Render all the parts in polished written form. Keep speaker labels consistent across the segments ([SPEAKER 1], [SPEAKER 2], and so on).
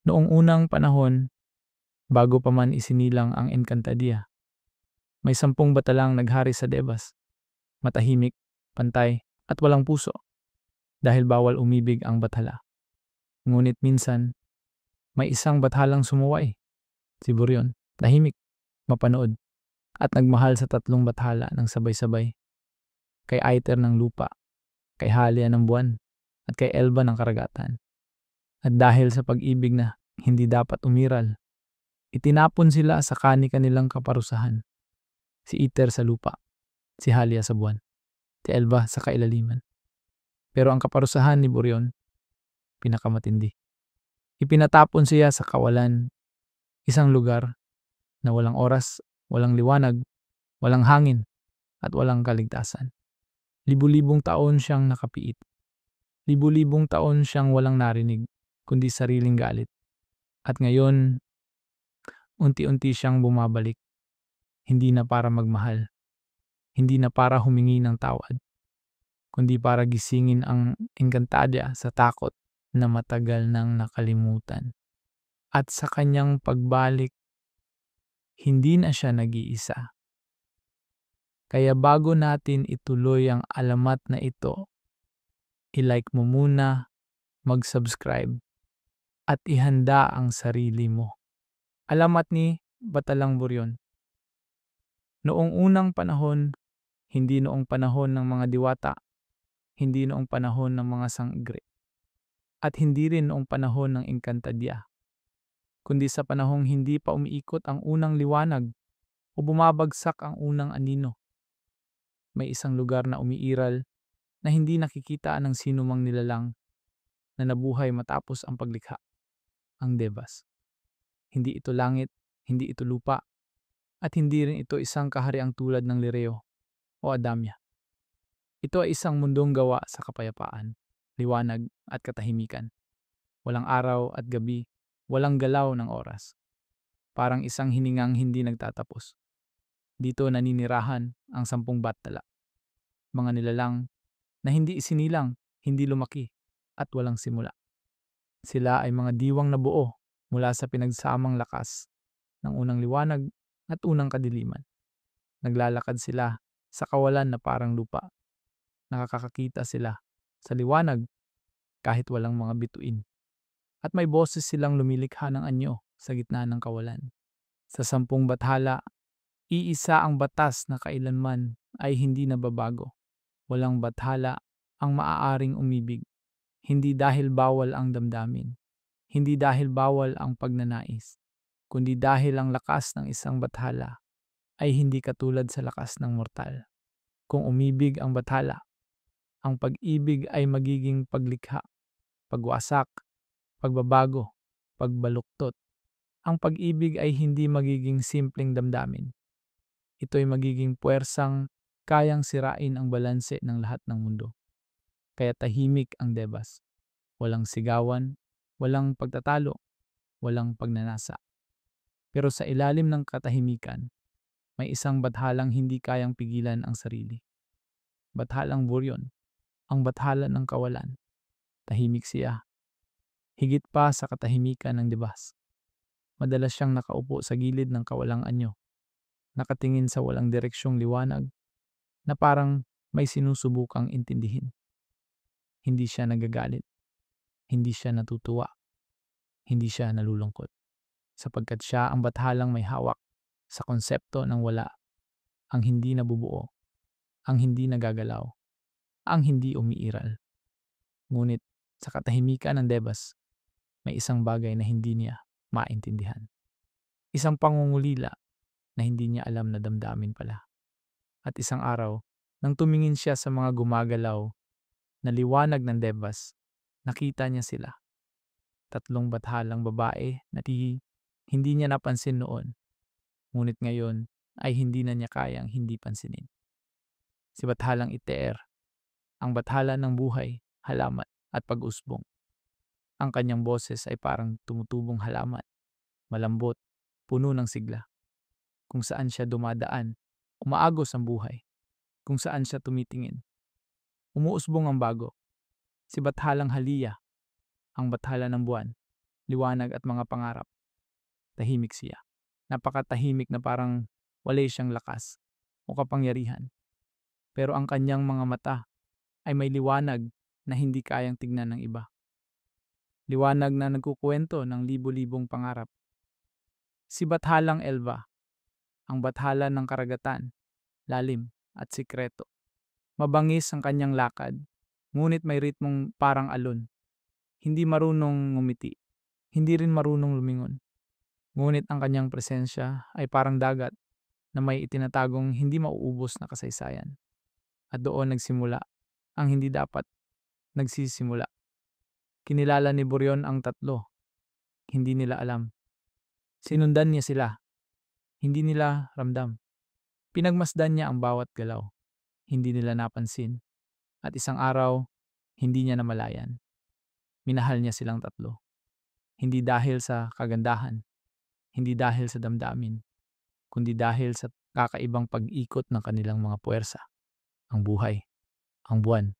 [SPEAKER 1] Noong unang panahon, bago pa man isinilang ang Encantadia, may 10 batalang naghari sa Debas, matahimik, pantay, at walang puso dahil bawal umibig ang bathala. Ngunit minsan, may isang bathalang sumuway, si Buryon, tahimik, mapanood, at nagmahal sa 3 bathala ng sabay-sabay, kay Aether ng lupa, kay Halia ng buwan, at kay Elba ng karagatan. At dahil sa pag-ibig na hindi dapat umiral, itinapon sila sa kani-kanilang kaparusahan. Si Aether sa lupa, si Halia sa buwan, si Elba sa kailaliman. Pero ang kaparusahan ni Buryon, pinakamatindi. Ipinatapon siya sa kawalan, isang lugar na walang oras, walang liwanag, walang hangin, at walang kaligtasan. Libu-libong taon siyang nakapiit. Libu-libong taon siyang walang narinig, kundi sariling galit. At ngayon, unti-unti siyang bumabalik. Hindi na para magmahal. Hindi na para humingi ng tawad. Kundi para gisingin ang Encantadia sa takot na matagal nang nakalimutan. At sa kanyang pagbalik, hindi na siya nag-iisa. Kaya bago natin ituloy ang alamat na ito, i-like mo muna, mag-subscribe, at ihanda ang sarili mo. Alamat ni Batalang Buryon. Noong unang panahon, hindi noong panahon ng mga diwata, hindi noong panahon ng mga sanggre, at hindi rin noong panahon ng Encantadia, kundi sa panahong hindi pa umiikot ang unang liwanag o bumabagsak ang unang anino. May isang lugar na umiiral na hindi nakikita ng sinumang nilalang na nabuhay matapos ang paglikha, ang Debas. Hindi ito langit, hindi ito lupa, at hindi rin ito isang kahariang tulad ng Lireo o Adamya. Ito ay isang mundong gawa sa kapayapaan, liwanag at katahimikan. Walang araw at gabi, walang galaw ng oras. Parang isang hiningang hindi nagtatapos. Dito naninirahan ang 10 batala. Mga nilalang na hindi isinilang, hindi lumaki, at walang simula. Sila ay mga diwang nabuo mula sa pinagsamang lakas ng unang liwanag at unang kadiliman. Naglalakad sila sa kawalan na parang lupa. Nakakakita sila sa liwanag kahit walang mga bituin. At may boses silang lumilikha ng anyo sa gitna ng kawalan. Sa 10 bathala, iisa ang batas na kailanman ay hindi nababago. Walang bathala ang maaaring umibig. Hindi dahil bawal ang damdamin. Hindi dahil bawal ang pagnanais. Kundi dahil ang lakas ng isang bathala ay hindi katulad sa lakas ng mortal. Kung umibig ang bathala, ang pag-ibig ay magiging paglikha, pagwasak, pagbabago, pagbaluktot. Ang pag-ibig ay hindi magiging simpleng damdamin. Ito'y magiging puwersang kayang sirain ang balanse ng lahat ng mundo. Kaya tahimik ang Debas. Walang sigawan, walang pagtatalo, walang pagnanasa. Pero sa ilalim ng katahimikan, may isang bathalang hindi kayang pigilan ang sarili. Bathalang Buryon, ang bathala ng kawalan. Tahimik siya. Higit pa sa katahimikan ng Debas. Madalas siyang nakaupo sa gilid ng kawalang anyo, nakatingin sa walang direksyong liwanag na parang may sinusubukang intindihin. Hindi siya nagagalit, hindi siya natutuwa, hindi siya nalulungkot. Sapagkat siya ang bathalang may hawak sa konsepto ng wala, ang hindi nabubuo, ang hindi nagagalaw, ang hindi umiiral. Ngunit sa katahimikan ng Debas, may isang bagay na hindi niya maintindihan. Isang pangungulila na hindi niya alam na damdamin pala. At isang araw, nang tumingin siya sa mga gumagalaw na liwanag ng Debas, nakita niya sila. 3 bathalang babae na hindi niya napansin noon. Ngunit ngayon ay hindi na niya kayang hindi pansinin. Si Bathalang Iteer, ang bathala ng buhay, halaman at pag-usbong. Ang kanyang boses ay parang tumutubong halaman, malambot, puno ng sigla. Kung saan siya dumadaan, umaagos ang buhay. Kung saan siya tumitingin, umuusbong ang bago. Si Bathalang Halia, ang bathala ng buwan, liwanag at mga pangarap. Tahimik siya. Napakatahimik na parang wala siyang lakas o kapangyarihan. Pero ang kanyang mga mata ay may liwanag na hindi kayang tignan ng iba. Liwanag na nagkukwento ng libo-libong pangarap. Si Bathalang Elva, ang bathala ng karagatan, lalim at sikreto. Mabangis ang kanyang lakad, ngunit may ritmong parang alon. Hindi marunong ngumiti, hindi rin marunong lumingon. Ngunit ang kanyang presensya ay parang dagat na may itinatagong hindi mauubos na kasaysayan. At doon nagsimula ang hindi dapat nagsisimula. Kinilala ni Buryon ang tatlo. Hindi nila alam. Sinundan niya sila. Hindi nila ramdam. Pinagmasdan niya ang bawat galaw. Hindi nila napansin. At isang araw, hindi niya namalayan. Minahal niya silang tatlo. Hindi dahil sa kagandahan. Hindi dahil sa damdamin. Kundi dahil sa kakaibang pag-ikot ng kanilang mga puwersa. Ang buhay, ang buwan,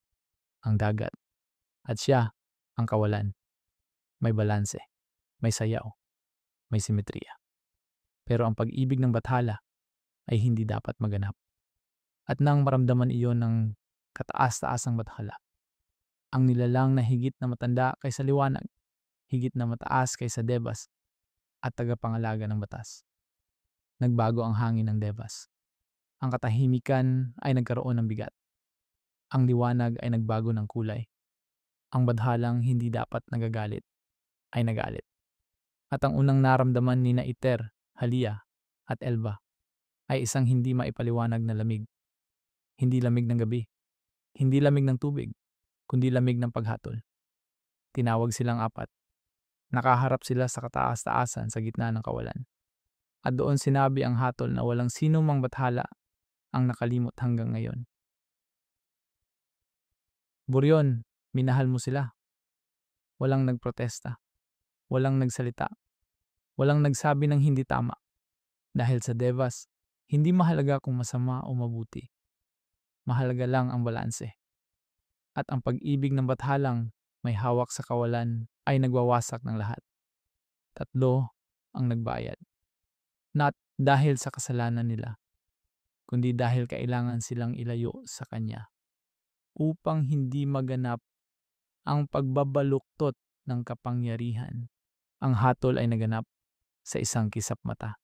[SPEAKER 1] ang dagat. At siya, ang kawalan. May balanse, may sayaw, may simetriya. Pero ang pag-ibig ng bathala ay hindi dapat maganap. At nang maramdaman iyon ng kataas-taasang bathala, ang nilalang na higit na matanda kaysa liwanag, higit na mataas kaysa Debas, at tagapangalaga ng batas. Nagbago ang hangin ng Devas. Ang katahimikan ay nagkaroon ng bigat. Ang liwanag ay nagbago ng kulay. Ang badhalang hindi dapat nagagalit ay nagalit. At ang unang naramdaman ni na Iter, Halia at Elva ay isang hindi maipaliwanag na lamig. Hindi lamig ng gabi. Hindi lamig ng tubig, kundi lamig ng paghatol. Tinawag silang apat. Nakaharap sila sa kataas-taasan sa gitna ng kawalan. At doon sinabi ang hatol na walang sino mang bathala ang nakalimot hanggang ngayon. Buryon, minahal mo sila. Walang nagprotesta. Walang nagsalita. Walang nagsabi ng hindi tama. Dahil sa Devas, hindi mahalaga kung masama o mabuti. Mahalaga lang ang balanse. At ang pag-ibig ng bathalang may hawak sa kawalan ay nagwawasak ng lahat. Tatlo ang nagbayad. Not dahil sa kasalanan nila, kundi dahil kailangan silang ilayo sa Kanya upang hindi maganap ang pagbabaluktot ng kapangyarihan. Ang hatol ay naganap sa isang kisap mata.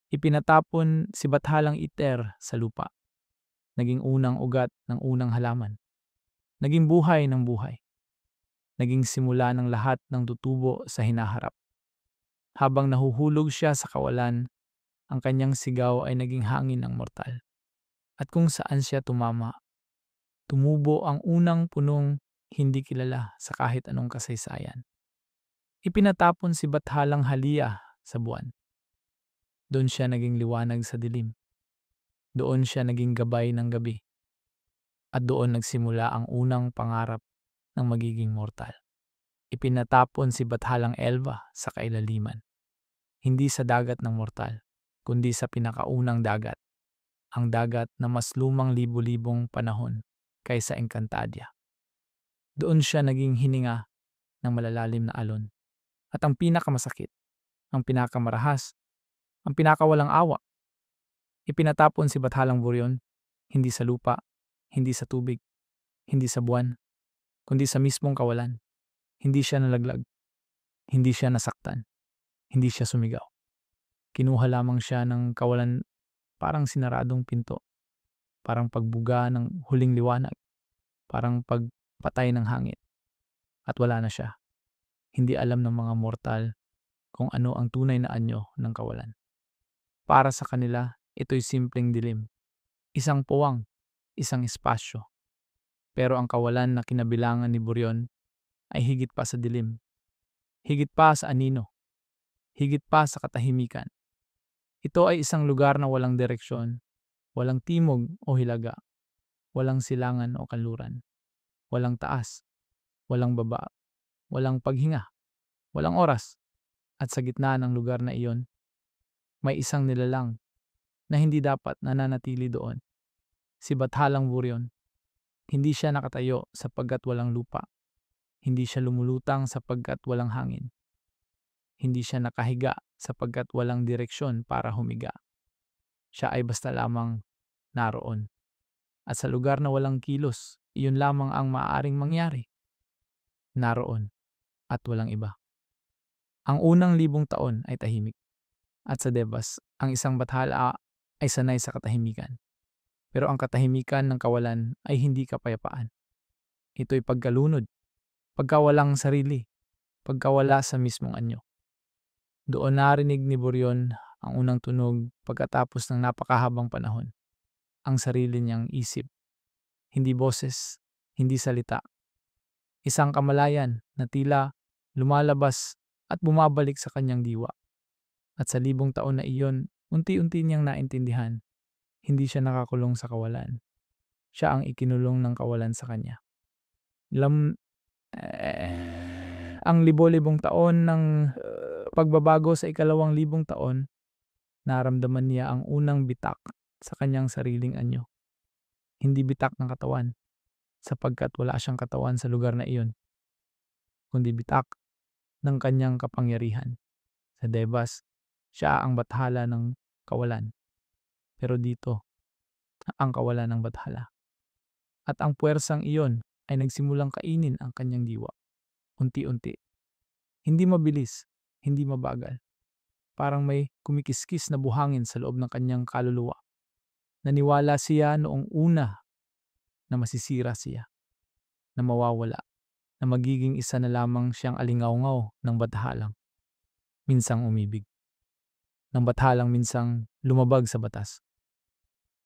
[SPEAKER 1] Ipinatapon si Bathalang Iter sa lupa. Naging unang ugat ng unang halaman. Naging buhay ng buhay. Naging simula ng lahat ng tutubo sa hinaharap. Habang nahuhulog siya sa kawalan, ang kanyang sigaw ay naging hangin ng mortal. At kung saan siya tumama, tumubo ang unang punong hindi kilala sa kahit anong kasaysayan. Ipinatapon si Bathalang Halia sa buwan. Doon siya naging liwanag sa dilim. Doon siya naging gabay ng gabi. At doon nagsimula ang unang pangarap ng magiging mortal. Ipinatapon si Bathalang Elva sa kailaliman. Hindi sa dagat ng mortal, kundi sa pinakaunang dagat. Ang dagat na mas lumang libu-libong panahon kaysa Encantadia. Doon siya naging hininga ng malalalim na alon. At ang pinakamasakit, ang pinakamarahas, ang pinakawalang awa, ipinatapon si Bathalang Buryon, hindi sa lupa, hindi sa tubig, hindi sa buwan, kundi sa mismong kawalan. Hindi siya nalaglag, hindi siya nasaktan, hindi siya sumigaw. Kinuha lamang siya ng kawalan parang sinaradong pinto, parang pagbuga ng huling liwanag, parang pagpatay ng hangin. At wala na siya. Hindi alam ng mga mortal kung ano ang tunay na anyo ng kawalan. Para sa kanila, ito'y simpleng dilim. Isang puwang, isang espasyo. Pero ang kawalan na kinabilangan ni Buryon ay higit pa sa dilim. Higit pa sa anino. Higit pa sa katahimikan. Ito ay isang lugar na walang direksyon, walang timog o hilaga, walang silangan o kanluran, walang taas, walang baba, walang paghinga, walang oras. At sa gitna ng lugar na iyon, may isang nilalang na hindi dapat nananatili doon. Si Bathalang Buryon. Hindi siya nakatayo sapagkat walang lupa. Hindi siya lumulutang sapagkat walang hangin. Hindi siya nakahiga sapagkat walang direksyon para humiga. Siya ay basta lamang naroon. At sa lugar na walang kilos, iyon lamang ang maaaring mangyari. Naroon at walang iba. Ang unang 1,000 taon ay tahimik. At sa Debas, ang isang bathala ay sanay sa katahimikan. Pero ang katahimikan ng kawalan ay hindi kapayapaan. Ito'y pagkalunod, pagkawalang sarili, pagkawala sa mismong anyo. Doon narinig ni Boryon ang unang tunog pagkatapos ng napakahabang panahon. Ang sarili niyang isip, hindi boses, hindi salita. Isang kamalayan na tila lumalabas at bumabalik sa kanyang diwa. At sa 1,000 taon na iyon, unti-unti niyang naintindihan, hindi siya nakakulong sa kawalan. Siya ang ikinulong ng kawalan sa kanya. Ang libo-libong taon ng pagbabago sa 2,000 taon, naramdaman niya ang unang bitak sa kanyang sariling anyo. Hindi bitak ng katawan, sapagkat wala siyang katawan sa lugar na iyon, kundi bitak ng kanyang kapangyarihan. Sa Debas, siya ang bathala ng kawalan. Pero dito, ang kawalan ng bathala. At ang puwersang iyon ay nagsimulang kainin ang kanyang diwa. Unti-unti. Hindi mabilis, hindi mabagal. Parang may kumikiskis na buhangin sa loob ng kanyang kaluluwa. Naniwala siya noong una na masisira siya, na mawawala, na magiging isa na lamang siyang alingaw-ngaw ng bathalang. Minsang umibig. Ng bathalang minsang lumabag sa batas.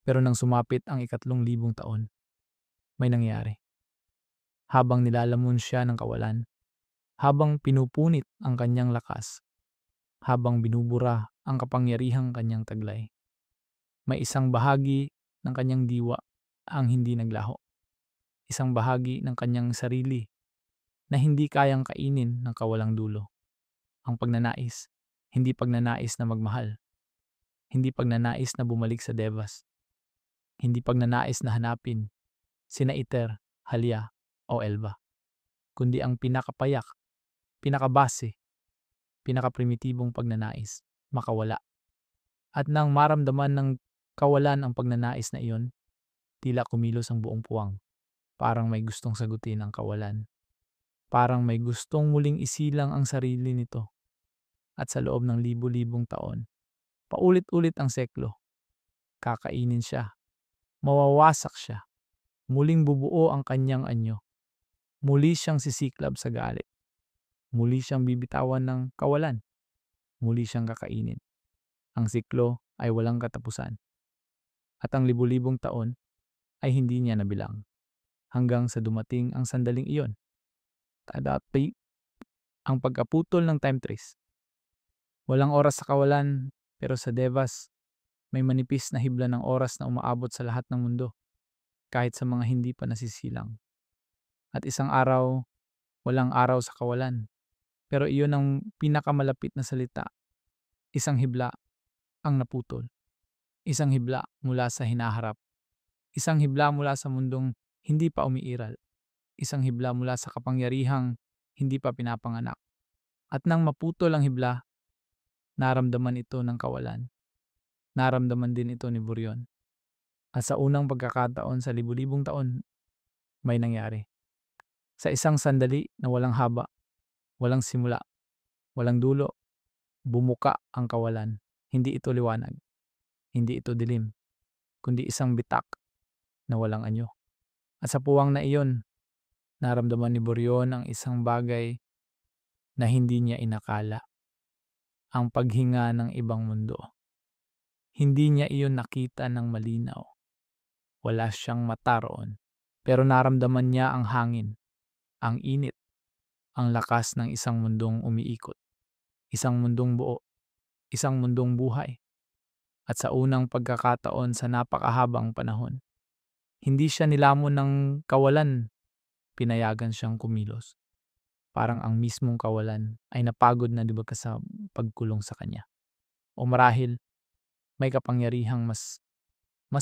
[SPEAKER 1] Pero nang sumapit ang 3,000 taon, may nangyari. Habang nilalamon siya ng kawalan, habang pinupunit ang kanyang lakas, habang binubura ang kapangyarihang kanyang taglay, may isang bahagi ng kanyang diwa ang hindi naglaho. Isang bahagi ng kanyang sarili na hindi kayang kainin ng kawalang dulo. Ang pagnanais, hindi pagnanais na magmahal. Hindi pagnanais na bumalik sa Devas. Hindi pagnanais na hanapin sina Iter, Halya o Elba. Kundi ang pinakapayak, pinakabase, pinakaprimitibong pagnanais, makawala. At nang maramdaman ng kawalan ang pagnanais na iyon, tila kumilos ang buong puwang. Parang may gustong sagutin ang kawalan. Parang may gustong muling isilang ang sarili nito. At sa loob ng libo-libong taon, paulit-ulit ang seklo. Kakainin siya. Mawawasak siya. Muling bubuo ang kanyang anyo. Muli siyang sisiklab sa galit. Muli siyang bibitawan ng kawalan. Muli siyang kakainin. Ang siklo ay walang katapusan. At ang libo-libong taon ay hindi niya nabilang. Hanggang sa dumating ang sandaling iyon. Tadapi ang pagkaputol ng time trace. Walang oras sa kawalan, pero sa Devas, may manipis na hibla ng oras na umaabot sa lahat ng mundo, kahit sa mga hindi pa nasisilang. At isang araw, walang araw sa kawalan, pero iyon ang pinakamalapit na salita. Isang hibla ang naputol. Isang hibla mula sa hinaharap. Isang hibla mula sa mundong hindi pa umiiral. Isang hibla mula sa kapangyarihang hindi pa pinapanganak. At nang maputol ang hibla, naramdaman ito ng kawalan. Naramdaman din ito ni Boryon. At sa unang pagkakataon sa libu-libong taon, may nangyari. Sa isang sandali na walang haba, walang simula, walang dulo, bumuka ang kawalan. Hindi ito liwanag. Hindi ito dilim. Kundi isang bitak na walang anyo. At sa puwang na iyon, naramdaman ni Boryon ang isang bagay na hindi niya inakala. Ang paghinga ng ibang mundo. Hindi niya iyon nakita ng malinaw. Wala siyang mata roon. Pero naramdaman niya ang hangin, ang init, ang lakas ng isang mundong umiikot. Isang mundong buo. Isang mundong buhay. At sa unang pagkakataon sa napakahabang panahon, hindi siya nilamon ng kawalan, pinayagan siyang kumilos. Parang ang mismong kawalan ay napagod na diba sa pagkulong sa kanya. O marahil, may kapangyarihang mas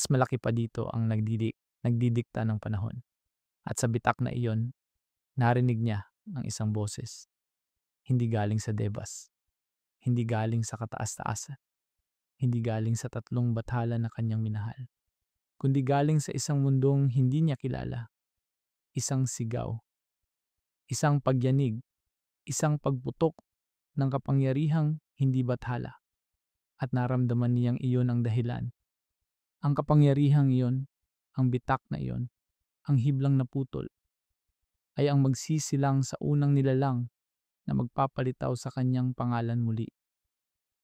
[SPEAKER 1] malaki pa dito ang nagdidikta ng panahon. At sa bitak na iyon, narinig niya ang isang boses. Hindi galing sa Devas. hindi galing sa kataas-taasan, hindi galing sa tatlong bathala na kanyang minahal, kundi galing sa isang mundong hindi niya kilala, isang sigaw, isang pagyanig, isang pagputok ng kapangyarihang hindi bathala. At naramdaman niyang iyon ang dahilan. Ang kapangyarihang iyon, ang bitak na iyon, ang hiblang naputol, ay ang magsisilang sa unang nilalang na magpapalitaw sa kanyang pangalan muli.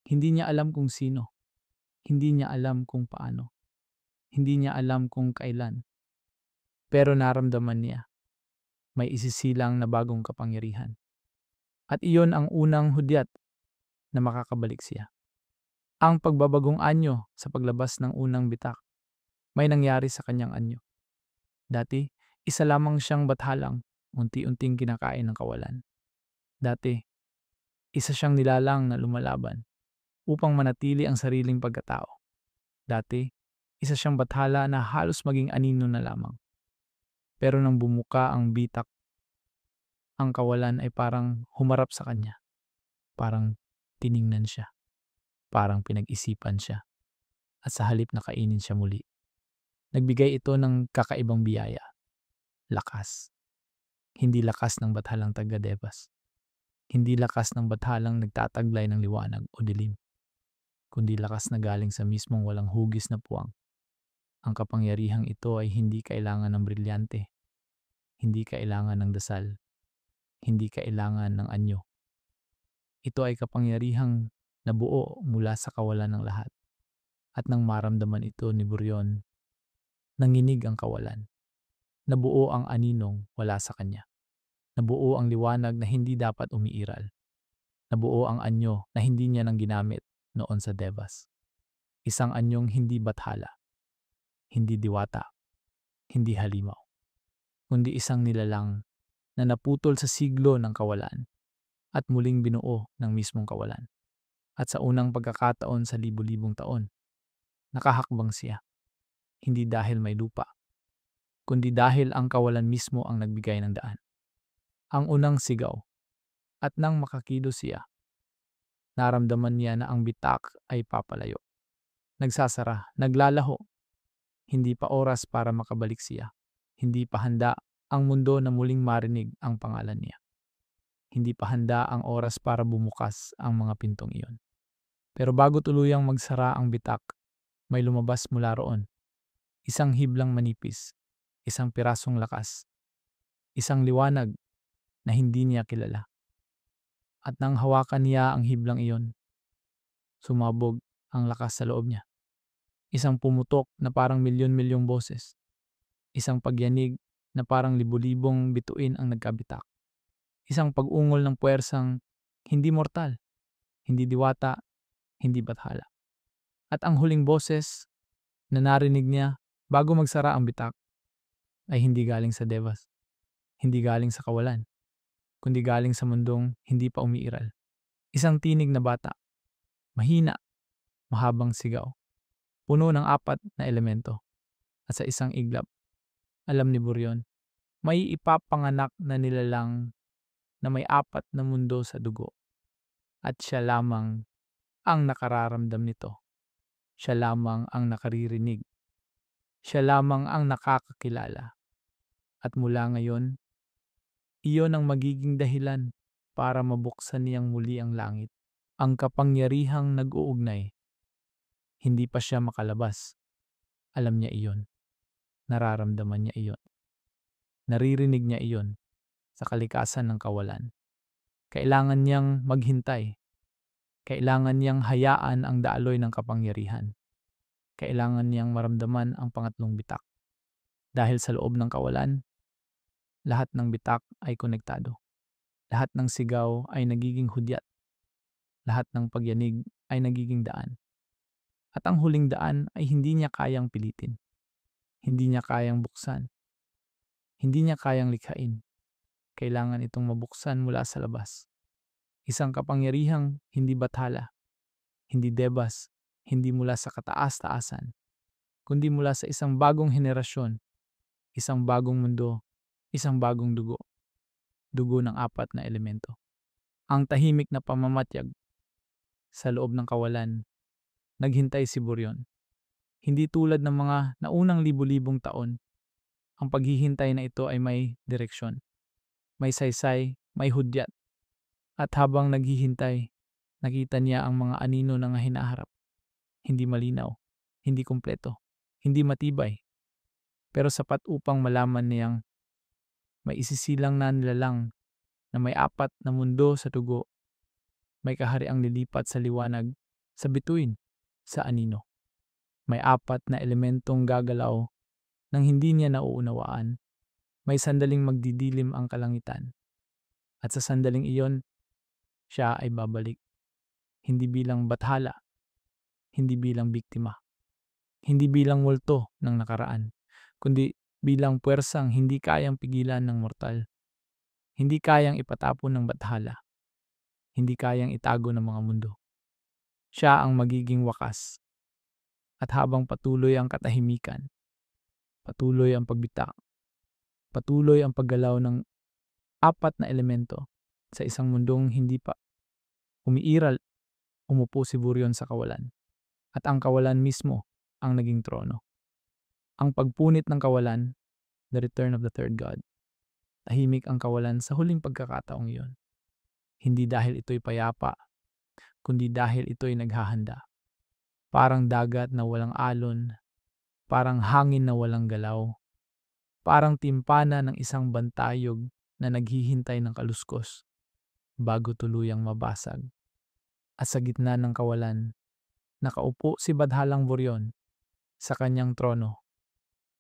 [SPEAKER 1] Hindi niya alam kung sino, hindi niya alam kung paano, hindi niya alam kung kailan. Pero naramdaman niya, may isisilang na bagong kapangyarihan. At iyon ang unang hudyat na makakabalik siya. Ang pagbabagong anyo sa paglabas ng unang bitak, may nangyari sa kanyang anyo. Dati, isa lamang siyang bathalang, unti-unting kinakain ng kawalan. Dati, isa siyang nilalang na lumalaban upang manatili ang sariling pagkatao. Dati, isa siyang bathala na halos maging anino na lamang. Pero nang bumuka ang bitak, ang kawalan ay parang humarap sa kanya. Parang tiningnan siya. Parang pinag-isipan siya. At sa halip na kainin siya muli, nagbigay ito ng kakaibang biyaya. Lakas. Hindi lakas ng bathalang taga-Debas. Hindi lakas ng bathalang nagtataglay ng liwanag o dilim. Kundi lakas na galing sa mismong walang hugis na puwang. Ang kapangyarihang ito ay hindi kailangan ng brilyante. Hindi kailangan ng dasal. Hindi kailangan ng anyo. Ito ay kapangyarihang nabuo mula sa kawalan ng lahat. At nang maramdaman ito ni Buryon, nanginig ang kawalan. Nabuo ang aninong wala sa kanya. Nabuo ang liwanag na hindi dapat umiiral. Nabuo ang anyo na hindi niya nang ginamit noon sa Devas. Isang anyong hindi bathala, hindi diwata, hindi halimaw, kundi isang nilalang na naputol sa siglo ng kawalan at muling binuo ng mismong kawalan. At sa unang pagkakataon sa libu-libong taon, nakahakbang siya. Hindi dahil may lupa, kundi dahil ang kawalan mismo ang nagbigay ng daan. Ang unang sigaw. At nang makakilos siya, naramdaman niya na ang bitak ay papalayo. Nagsasara, naglalaho. Hindi pa oras para makabalik siya. Hindi pa handa ang mundo na muling marinig ang pangalan niya. Hindi pa handa ang oras para bumukas ang mga pintong iyon. Pero bago tuluyang magsara ang bitak, may lumabas mula roon. Isang hiblang manipis, isang pirasong lakas, isang liwanag na hindi niya kilala. At nang hawakan niya ang hiblang iyon, sumabog ang lakas sa loob niya. Isang pumutok na parang milyon-milyong boses. Isang pagyanig na parang libu-libong bituin ang nagkabitak. Isang pag-ungol ng puwersang hindi mortal, hindi diwata, hindi bathala. At ang huling boses na narinig niya bago magsara ang bitak ay hindi galing sa Devas, hindi galing sa kawalan, kundi galing sa mundong hindi pa umiiral. Isang tinig na bata, mahina, mahabang sigaw, puno ng 4 na elemento. At sa isang iglap, alam ni Buryon, may ipapanganak na nilalang na may 4 na mundo sa dugo. At siya lamang ang nakararamdam nito. Siya lamang ang nakaririnig. Siya lamang ang nakakakilala. At mula ngayon, iyon ang magiging dahilan para mabuksan niyang muli ang langit. Ang kapangyarihang nag-uugnay. Hindi pa siya makalabas. Alam niya iyon. Nararamdaman niya iyon. Naririnig niya iyon sa kalikasan ng kawalan. Kailangan niyang maghintay. Kailangan niyang hayaan ang daloy ng kapangyarihan. Kailangan niyang maramdaman ang pangatlong bitak. Dahil sa loob ng kawalan, lahat ng bitak ay konektado. Lahat ng sigaw ay nagiging hudyat. Lahat ng pagyanig ay nagiging daan. At ang huling daan ay hindi niya kayang pilitin. Hindi niya kayang buksan. Hindi niya kayang likhain. Kailangan itong mabuksan mula sa labas. Isang kapangyarihang hindi bathala, hindi Debas, hindi mula sa kataas-taasan, kundi mula sa isang bagong henerasyon, isang bagong mundo, isang bagong dugo. Dugo ng 4 na elemento. Ang tahimik na pamamatyag, sa loob ng kawalan, naghintay si Buryon. Hindi tulad ng mga naunang libu-libong taon, ang paghihintay na ito ay may direksyon, may saysay, may hudyat. At habang naghihintay, nakita niya ang mga anino na hinaharap. Hindi malinaw, hindi kumpleto, hindi matibay, pero sapat upang malaman niyang may isisilang na nilalang na may apat na mundo sa dugo, may kahariang lilipat sa liwanag, sa bituin, sa anino. May apat na elementong gagalaw nang hindi niya nauunawaan. May sandaling magdidilim ang kalangitan. At sa sandaling iyon, siya ay babalik. Hindi bilang bathala, hindi bilang biktima, hindi bilang multo ng nakaraan, kundi bilang puwersang hindi kayang pigilan ng mortal, hindi kayang ipatapon ng bathala, hindi kayang itago ng mga mundo. Siya ang magiging wakas. At habang patuloy ang katahimikan, patuloy ang pagbitak, patuloy ang paggalaw ng apat na elemento sa isang mundong hindi pa umiiral, umupo si Buryon sa kawalan. At ang kawalan mismo ang naging trono. Ang pagpunit ng kawalan, the return of the third god. Tahimik ang kawalan sa huling pagkakataong iyon. Hindi dahil ito'y payapa, kundi dahil ito'y naghahanda. Parang dagat na walang alon, parang hangin na walang galaw, parang timpana ng isang bantayog na naghihintay ng kaluskos bago tuluyang mabasag. At sa gitna ng kawalan, nakaupo si Badhalang Buryon sa kanyang trono.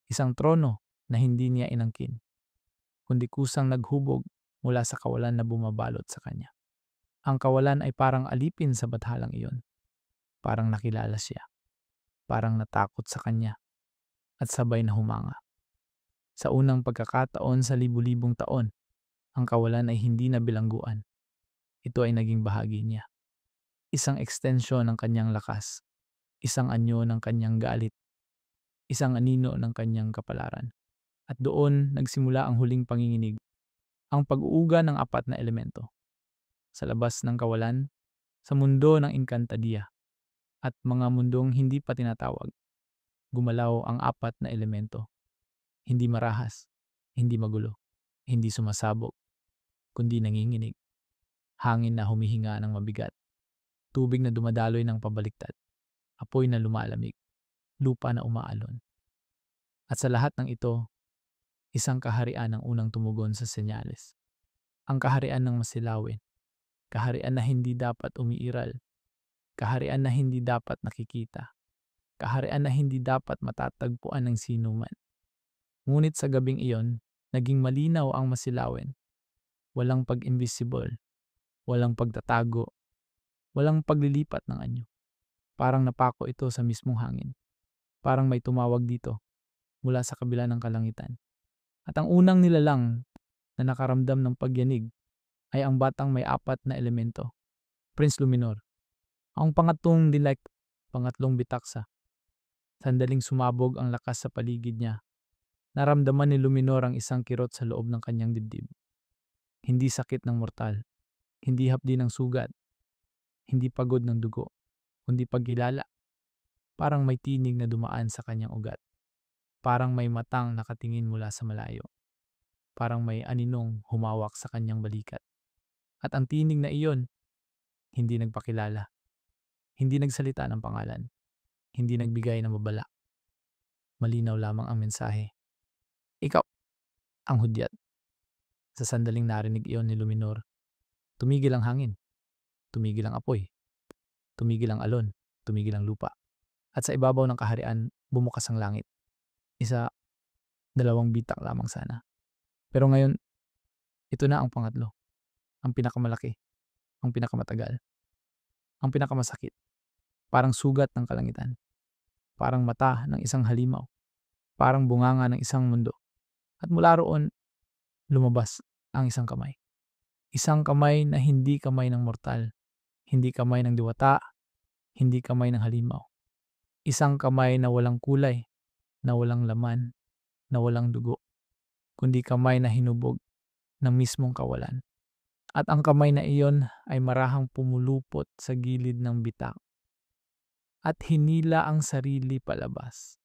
[SPEAKER 1] Isang trono na hindi niya inangkin, kundi kusang naghubog mula sa kawalan na bumabalot sa kanya. Ang kawalan ay parang alipin sa Badhalang iyon. Parang nakilala siya. Parang natakot sa kanya. At sabay na humanga. Sa unang pagkakataon sa libu-libong taon, ang kawalan ay hindi na bilangguan. Ito ay naging bahagi niya. Isang ekstensyon ng kanyang lakas. Isang anyo ng kanyang galit. Isang anino ng kanyang kapalaran. At doon nagsimula ang huling panginginig. Ang pag-uuga ng apat na elemento. Sa labas ng kawalan, sa mundo ng Encantadia, at mga mundong hindi pa tinatawag, gumalaw ang apat na elemento. Hindi marahas, hindi magulo, hindi sumasabog, kundi nanginginig. Hangin na humihinga ng mabigat, tubig na dumadaloy ng pabaliktad, apoy na lumalamig, lupa na umaalon. At sa lahat ng ito, isang kaharian ang unang tumugon sa senyales. Ang kaharian ng masilawin, kaharian na hindi dapat umiiral, kaharian na hindi dapat nakikita, kaharian na hindi dapat matatagpuan ng sinuman. Ngunit sa gabing iyon, naging malinaw ang masilawin. Walang pag-invisible, walang pagtatago, walang paglilipat ng anyo. Parang napako ito sa mismong hangin. Parang may tumawag dito mula sa kabila ng kalangitan. At ang unang nilalang na nakaramdam ng pagyanig ay ang batang may apat na elemento, Prince Luminor. Ang pangatlong dilek, pangatlong bitaksa. Sandaling sumabog ang lakas sa paligid niya. Naramdaman ni Luminor ang isang kirot sa loob ng kanyang dibdib. Hindi sakit ng mortal, hindi hapdi ng sugat, hindi pagod ng dugo, kundi pagkilala. Parang may tinig na dumaan sa kanyang ugat. Parang may matang nakatingin mula sa malayo. Parang may aninong humawak sa kanyang balikat. At ang tinig na iyon, hindi nagpakilala. Hindi nagsalita ng pangalan. Hindi nagbigay ng babala. Malinaw lamang ang mensahe. Ikaw, ang hudyat. Sa sandaling narinig iyon ni Luminor, tumigil ang hangin. Tumigil ang apoy. Tumigil ang alon. Tumigil ang lupa. At sa ibabaw ng kaharian, bumukas ang langit. Isa, dalawang bitak lamang sana. Pero ngayon, ito na ang pangatlo. Ang pinakamalaki. Ang pinakamatagal. Ang pinakamasakit. Parang sugat ng kalangitan. Parang mata ng isang halimaw. Parang bunganga ng isang mundo. At mula roon, lumabas ang isang kamay. Isang kamay na hindi kamay ng mortal. Hindi kamay ng diwata. Hindi kamay ng halimaw. Isang kamay na walang kulay, na walang laman, na walang dugo. Kundi kamay na hinubog ng mismong kawalan. At ang kamay na iyon ay marahang pumulupot sa gilid ng bitak at hinila ang sarili palabas.